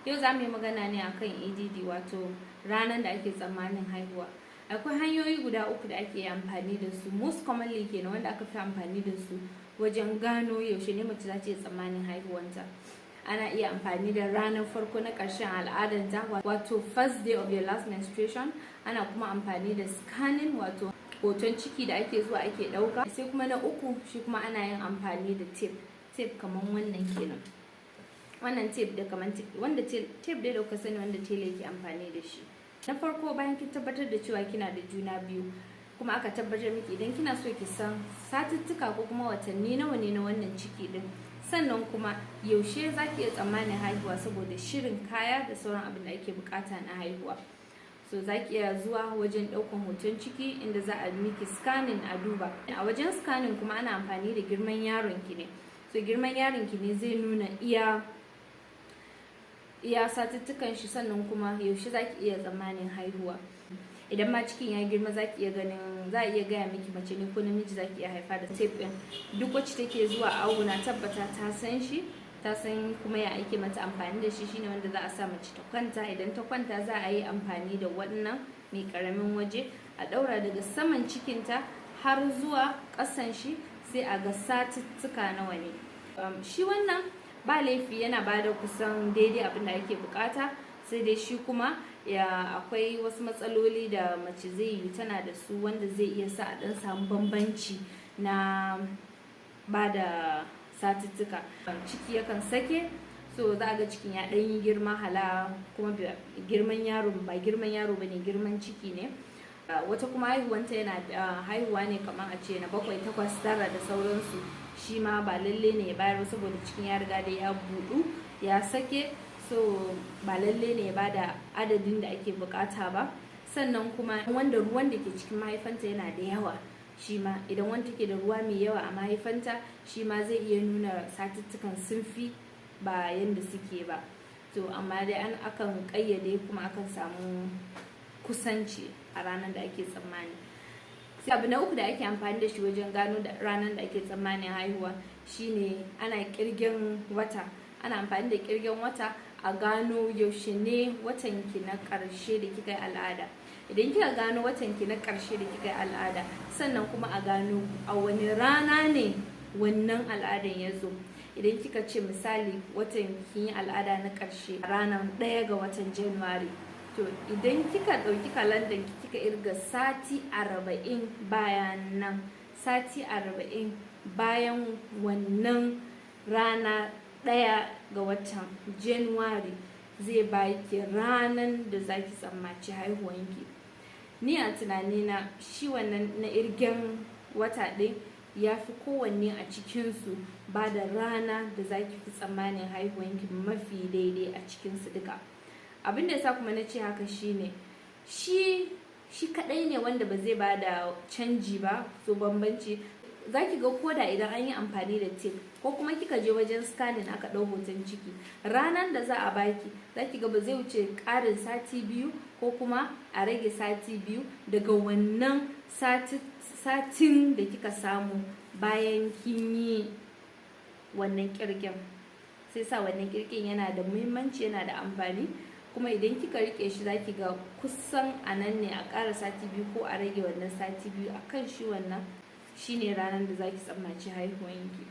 Yau za mu yi magana ne akan EDD, wato ranar da ake tsammanin haihuwa. Akwai hanyoyi guda uku da ake amfani da su, most commonly kenan wanda aka fi amfani da su wajen gano yaushe ne mace za ta yi tsammanin haihuwanta. Ana iya amfani da ranar farko na ƙarshen al'adanta, wato first day of your last menstruation. Ana kuma amfani da scanning, wato hoton ciki da ake zuwa ake ɗauka. Sai kuma na uku shi kuma ana yin amfani da tape kamar wannan kenan. Wannan tape da kamar wanda tape dai da kuka sani wanda tela yake amfani da shi. Na farko, bayan kin tabbatar da cewa kina da juna biyu, kuma aka tabbatar miki idan kina so ki san satuttuka ko kuma watanni nawa ne na wannan ciki din, sannan kuma yaushe za ki iya tsammanin haihuwa saboda shirin kaya da sauran abin da ake bukata na haihuwa. So za ki iya zuwa wajen ɗaukan hoton ciki inda za a miki scanning a duba. A wajen scanning kuma ana amfani da girman yaron ki ne. So girman yaron ki ne zai nuna iya satuttukan shi, sannan kuma yaushe za ki iya tsammanin haihuwa. Idan ma cikin ya girma za ki iya ganin, za a iya gaya miki mace ne ko namiji za ki iya haifa da tape ɗin. Duk wacce take zuwa awo na tabbata ta san shi, ta san kuma ya ake mata amfani da shi. Shine wanda za a sa mace ta kwanta. Idan ta kwanta za a yi amfani da wannan mai karamin waje a ɗaura daga saman cikinta har zuwa ƙasan shi, sai a ga satuttuka nawa ne. Shi wannan ba laifi, yana bada kusan daidai abin da ake bukata, sai dai shi kuma akwai wasu matsaloli da mace zai yi tana da su wanda zai iya sa a dan samu bambanci na bada satuttuka. Ciki yakan sake, so za a ga cikin ya dan yi girma, hala kuma girman yaro ba girman yaro bane, girman ciki ne. Wata kuma haihuwanta yana haihuwa ne kamar a ce na 7, 8, 9 da sauransu. Shi ma ba lalle ne ya bayar saboda cikin ya riga da ya budu ya sake, so ba lalle ne ya bada adadin da ake bukata ba. Sannan kuma wanda ruwan da ke cikin mahaifanta yana da yawa, shi ma idan wanda ke da ruwa mai yawa a mahaifanta, shi ma zai iya nuna satuttukan sun fi ba yanda suke ba. To amma dai akan kayyade kuma akan samu kusanci a ranar da ake tsammani. Sai abu na uku da ake amfani da shi wajen gano da ranar da ake tsammanin haihuwa shine ana kirgen wata. Ana amfani da kirgen wata a gano yaushe ne watanki na ƙarshe da kika yi al'ada. Idan kika gano watanki na ƙarshe da kika yi al'ada, sannan kuma a gano a wani rana ne wannan al'adan ya zo. Idan kika ce misali watan kin yi al'ada na ƙarshe a ranar 1 ga watan January, to idan kika ɗauki kalandar kika irga sati 40 bayan nan, sati 40 bayan wannan rana 1 ga watan January, zai baki ranar da zaki tsammaci haihuwanki. Ni a tunanina shi wannan na irgen wata ɗin ya fi kowanne a cikinsu ba da rana da zaki fi tsammanin haihuwanki mafi daidai a cikinsu duka. Abin da yasa kuma na ce haka shine shi kadai ne wanda ba zai bada canji ba, so bambanci. Zaki ga koda idan an yi amfani da tape ko kuma kika je wajen scanning aka ɗau hoton ciki, ranar da za a baki zaki ga ba zai wuce ƙarin sati 2 ko kuma a rage sati 2 daga wannan satin da kika samu bayan kin yi wannan kirgen. Sai sa wannan kirgen yana da muhimmanci, yana da amfani, kuma idan kika rike shi zaki ga kusan anan ne a ƙara sati 2 ko a rage wannan sati 2 akan shi wannan shine ranar da zaki tsammaci haihuwanki.